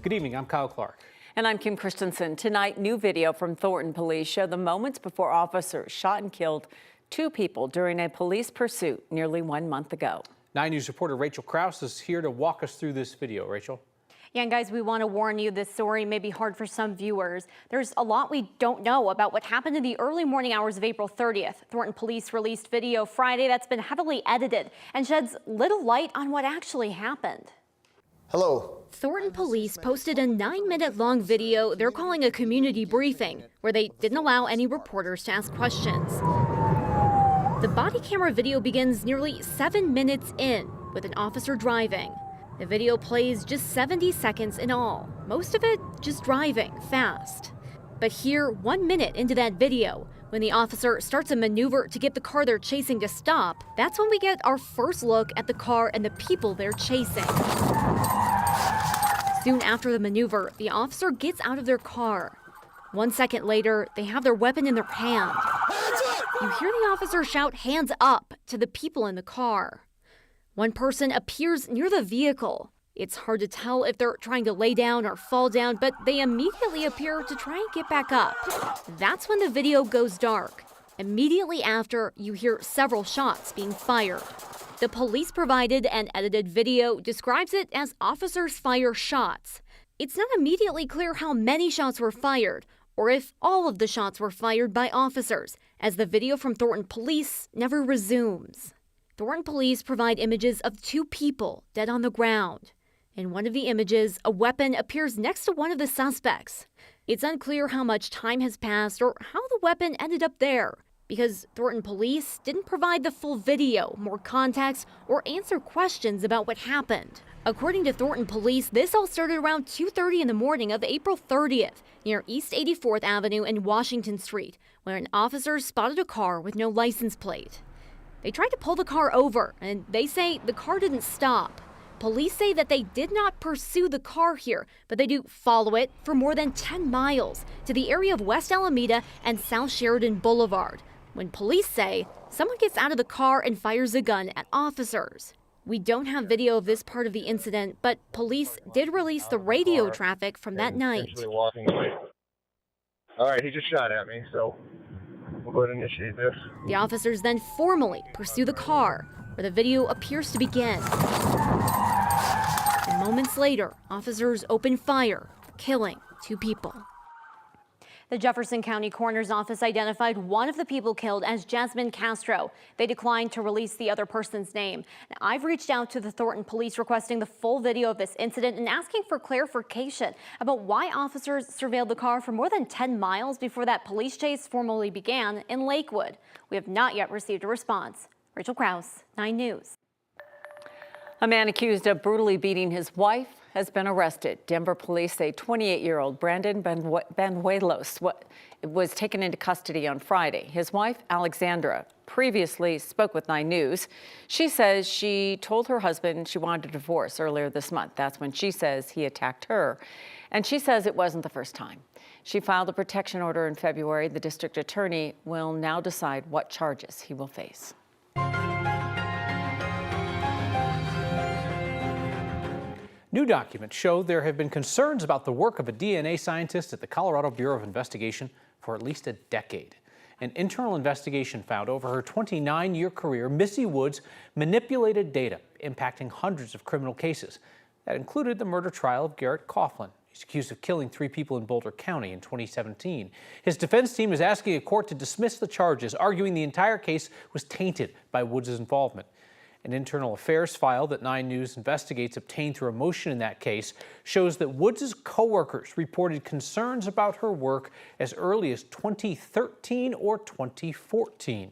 Good evening, I'm Kyle Clark. And I'm Kim Christensen. Tonight, new video from Thornton police show the moments before officers shot and killed 2 people during a police pursuit nearly 1 month ago. 9 News reporter Rachel Krause is here to walk us through this video. Rachel? Yeah, and guys, we want to warn you, this story may be hard for some viewers. There's a lot we don't know about what happened in the early morning hours of April 30th. Thornton police released video Friday that's been heavily edited and sheds little light on what actually happened. Hello. Thornton police posted a 9-minute-long video they're calling a community briefing, where they didn't allow any reporters to ask questions. The body camera video begins nearly 7 minutes in, with an officer driving. The video plays just 70 seconds in all, most of it just driving fast. But here, 1 minute into that video, when the officer starts a maneuver to get the car they're chasing to stop, that's when we get our first look at the car and the people they're chasing. Soon after the maneuver, the officer gets out of their car. 1 second later, they have their weapon in their hand. You hear the officer shout, "Hands up," to the people in the car. One person appears near the vehicle. It's hard to tell if they're trying to lay down or fall down, but they immediately appear to try and get back up. That's when the video goes dark. Immediately after, you hear several shots being fired. The police-provided and edited video describes it as officers fire shots. It's not immediately clear how many shots were fired, or if all of the shots were fired by officers, as the video from Thornton police never resumes. Thornton police provide images of 2 people dead on the ground. In one of the images, a weapon appears next to one of the suspects. It's unclear how much time has passed or how the weapon ended up there, because Thornton police didn't provide the full video, more context, or answer questions about what happened. According to Thornton police, this all started around 2:30 in the morning of April 30th, near East 84th Avenue and Washington Street, where an officer spotted a car with no license plate. They tried to pull the car over, and they say the car didn't stop. Police say that they did not pursue the car here, but they do follow it for more than 10 miles to the area of West Alameda and South Sheridan Boulevard, when police say someone gets out of the car and fires a gun at officers. We don't have video of this part of the incident, but police did release the radio traffic from that night. Walking away. All right, he just shot at me, so we'll go ahead and initiate this. The officers then formally pursue the car, where the video appears to begin. And moments later, officers open fire, killing 2 people. The Jefferson County Coroner's Office identified one of the people killed as Jasmine Castro. They declined to release the other person's name. Now, I've reached out to the Thornton police requesting the full video of this incident and asking for clarification about why officers surveilled the car for more than 10 miles before that police chase formally began in Lakewood. We have not yet received a response. Rachel Krause, 9 News. A man accused of brutally beating his wife has been arrested. Denver police say 28-year-old Brandon Benuelos was taken into custody on Friday. His wife, Alexandra, previously spoke with 9 News. She says she told her husband she wanted a divorce earlier this month. That's when she says he attacked her. And she says it wasn't the first time. She filed a protection order in February. The district attorney will now decide what charges he will face. New documents show there have been concerns about the work of a DNA scientist at the Colorado Bureau of Investigation for at least a decade. An internal investigation found over her 29-year career, Missy Woods manipulated data impacting hundreds of criminal cases. That included the murder trial of Garrett Coughlin. He's accused of killing 3 people in Boulder County in 2017. His defense team is asking a court to dismiss the charges, arguing the entire case was tainted by Woods' involvement. An internal affairs file that 9 News investigates obtained through a motion in that case shows that Woods' co-workers reported concerns about her work as early as 2013 or 2014.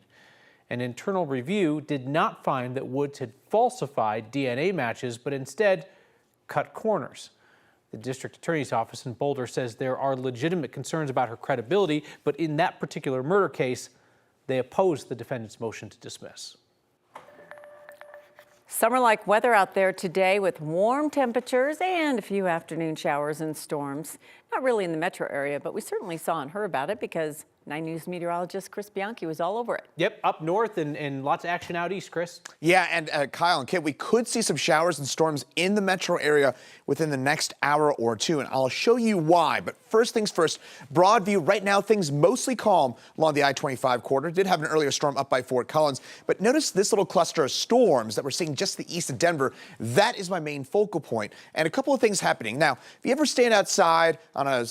An internal review did not find that Woods had falsified DNA matches, but instead cut corners. The district attorney's office in Boulder says there are legitimate concerns about her credibility, but in that particular murder case, they opposed the defendant's motion to dismiss. Summer-like weather out there today with warm temperatures and a few afternoon showers and storms. Not really in the metro area, but we certainly saw and heard about it because 9 News meteorologist Chris Bianchi was all over it. Yep, up north and lots of action out east, Chris. Yeah, and Kyle and Kit, we could see some showers and storms in the metro area within the next hour or two, and I'll show you why. But first things first, broad view. Right now, things mostly calm along the I-25 corridor. Did have an earlier storm up by Fort Collins, but notice this little cluster of storms that we're seeing just to the east of Denver. That is my main focal point, and a couple of things happening. Now, if you ever stand outside on a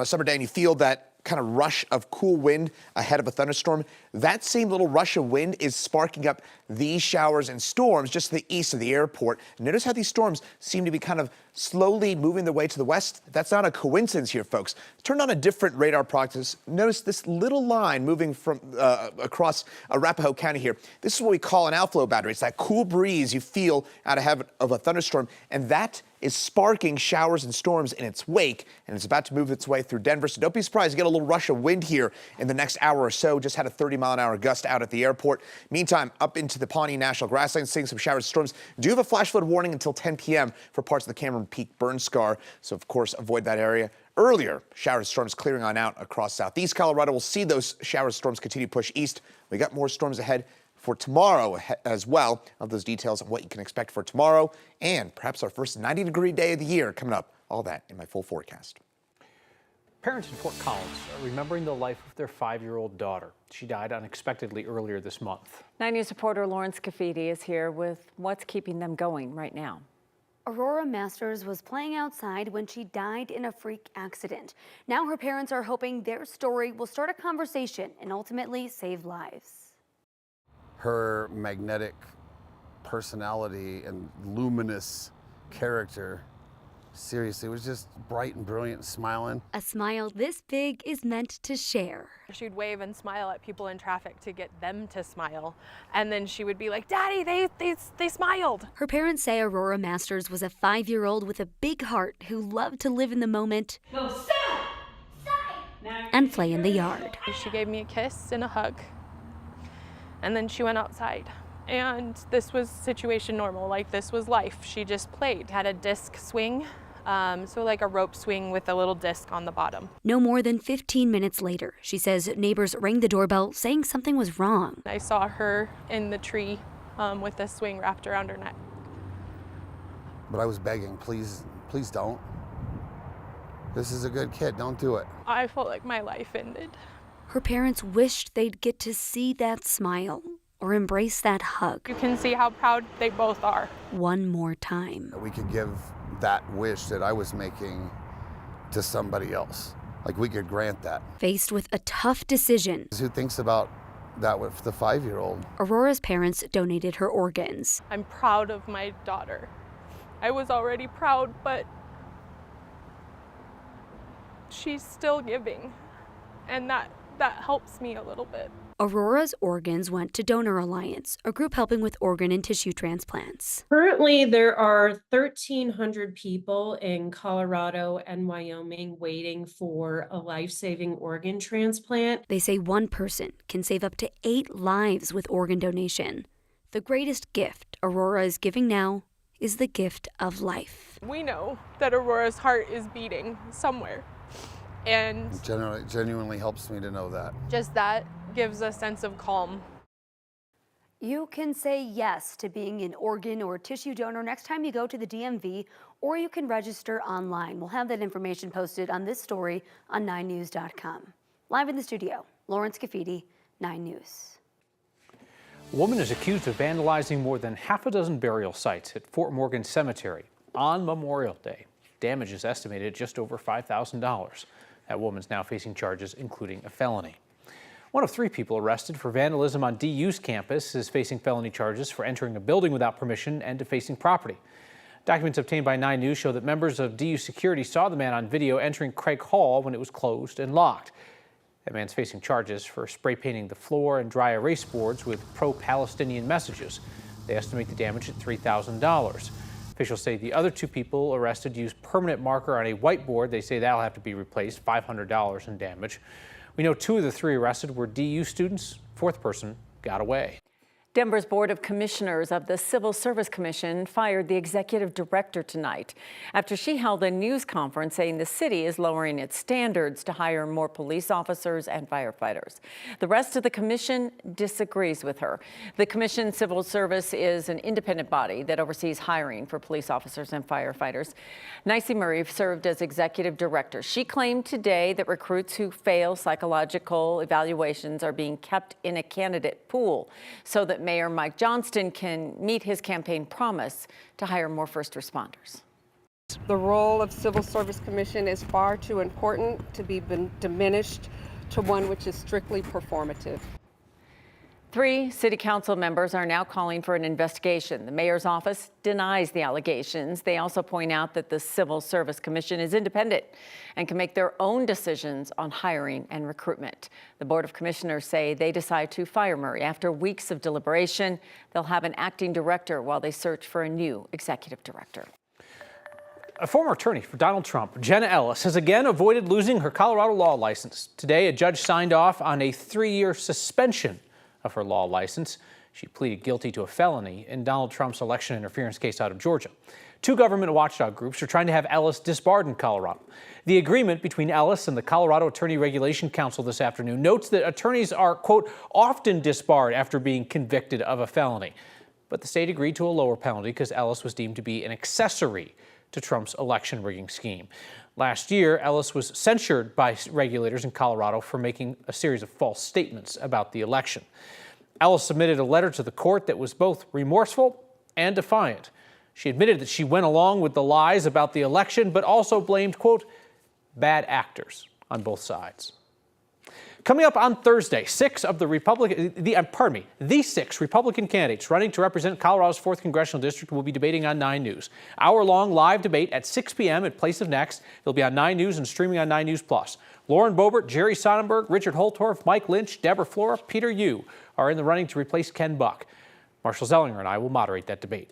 summer day and you feel that kind of rush of cool wind ahead of a thunderstorm, that same little rush of wind is sparking up these showers and storms just to the east of the airport. Notice how these storms seem to be kind of slowly moving their way to the west. That's not a coincidence here, folks. Turn on a different radar practice. Notice this little line moving from across Arapahoe County here. This is what we call an outflow boundary. It's that cool breeze you feel out ahead of a thunderstorm, and that is sparking showers and storms in its wake, and it's about to move its way through Denver. So don't be surprised to get a little rush of wind here in the next hour or so. Just had a 30-mile-an-hour gust out at the airport. Meantime, up into the Pawnee National Grasslands, seeing some showers and storms. Do have a flash flood warning until 10 p.m. for parts of the Cameron Peak burn scar. So, of course, avoid that area. Earlier, showers and storms clearing on out across southeast Colorado. We'll see those showers and storms continue to push east. We got more storms ahead for tomorrow as well. Of those details on what you can expect for tomorrow and perhaps our first 90-degree day of the year coming up. All that in my full forecast. Parents in Fort Collins are remembering the life of their 5-year-old daughter. She died unexpectedly earlier this month. 9 News reporter Lawrence Cafidi is here with what's keeping them going right now. Aurora Masters was playing outside when she died in a freak accident. Now her parents are hoping their story will start a conversation and ultimately save lives. Her magnetic personality and luminous character, seriously, was just bright and brilliant and smiling. A smile this big is meant to share. She'd wave and smile at people in traffic to get them to smile. And then she would be like, Daddy, they smiled. Her parents say Aurora Masters was a 5-year-old with a big heart who loved to live in the moment and play in the yard. She gave me a kiss and a hug. And then she went outside. And this was situation normal, like this was life. She just played. Had a disc swing, so like a rope swing with a little disc on the bottom. No more than 15 minutes later, she says neighbors rang the doorbell saying something was wrong. I saw her in the tree with the swing wrapped around her neck. But I was begging, please, please don't. This is a good kid, don't do it. I felt like my life ended. Her parents wished they'd get to see that smile or embrace that hug. You can see how proud they both are. One more time. We could give that wish that I was making to somebody else. Like we could grant that. Faced with a tough decision, Who thinks about that with the 5-year-old? Aurora's parents donated her organs. I'm proud of my daughter. I was already proud, but she's still giving, and that helps me a little bit. Aurora's organs went to Donor Alliance, a group helping with organ and tissue transplants. Currently, there are 1,300 people in Colorado and Wyoming waiting for a life-saving organ transplant. They say one person can save up to 8 lives with organ donation. The greatest gift Aurora is giving now is the gift of life. We know that Aurora's heart is beating somewhere, and It genuinely helps me to know that. just that gives a sense of calm. You can say yes to being an organ or tissue donor next time you go to the DMV, or you can register online. We'll have that information posted on this story on 9news.com. Live in the studio, Lawrence Cafidi, 9 News. A woman is accused of vandalizing more than half a dozen burial sites at Fort Morgan Cemetery on Memorial Day. Damage is estimated at just over $5,000. That woman's now facing charges, including a felony. One of 3 people arrested for vandalism on DU's campus is facing felony charges for entering a building without permission and defacing property. Documents obtained by 9 News show that members of DU security saw the man on video entering Craig Hall when it was closed and locked. That man's facing charges for spray painting the floor and dry erase boards with pro-Palestinian messages. They estimate the damage at $3,000. Officials say the other 2 people arrested used permanent marker on a whiteboard. They say that'll have to be replaced, $500 in damage. We know 2 of the 3 arrested were DU students. 4th person got away. Denver's Board of Commissioners of the Civil Service Commission fired the executive director tonight after she held a news conference saying the city is lowering its standards to hire more police officers and firefighters. The rest of the commission disagrees with her. The commission civil service is an independent body that oversees hiring for police officers and firefighters. Nicey Murray served as executive director. She claimed today that recruits who fail psychological evaluations are being kept in a candidate pool so that Mayor Mike Johnston can meet his campaign promise to hire more first responders. The role of Civil Service Commission is far too important to be diminished to one which is strictly performative. 3 city council members are now calling for an investigation. The mayor's office denies the allegations. They also point out that the Civil Service Commission is independent and can make their own decisions on hiring and recruitment. The Board of Commissioners say they decide to fire Murray. After weeks of deliberation, they'll have an acting director while they search for a new executive director. A former attorney for Donald Trump, Jenna Ellis, has again avoided losing her Colorado law license. Today, a judge signed off on a 3-year suspension of her law license. She pleaded guilty to a felony in Donald Trump's election interference case out of Georgia. 2 government watchdog groups are trying to have Ellis disbarred in Colorado. The agreement between Ellis and the Colorado Attorney Regulation Council this afternoon notes that attorneys are, quote, often disbarred after being convicted of a felony. But the state agreed to a lower penalty because Ellis was deemed to be an accessory to Trump's election rigging scheme. Last year, Ellis was censured by regulators in Colorado for making a series of false statements about the election. Ellis submitted a letter to the court that was both remorseful and defiant. She admitted that she went along with the lies about the election, but also blamed, quote, bad actors on both sides. Coming up on Thursday, the 6 Republican candidates running to represent Colorado's 4th Congressional District will be debating on 9 News. Hour-long live debate at 6 p.m. at Place of Next. It'll be on 9 News and streaming on 9 News Plus. Lauren Boebert, Jerry Sonnenberg, Richard Holtorf, Mike Lynch, Deborah Flora, Peter Yu are in the running to replace Ken Buck. Marshall Zellinger and I will moderate that debate.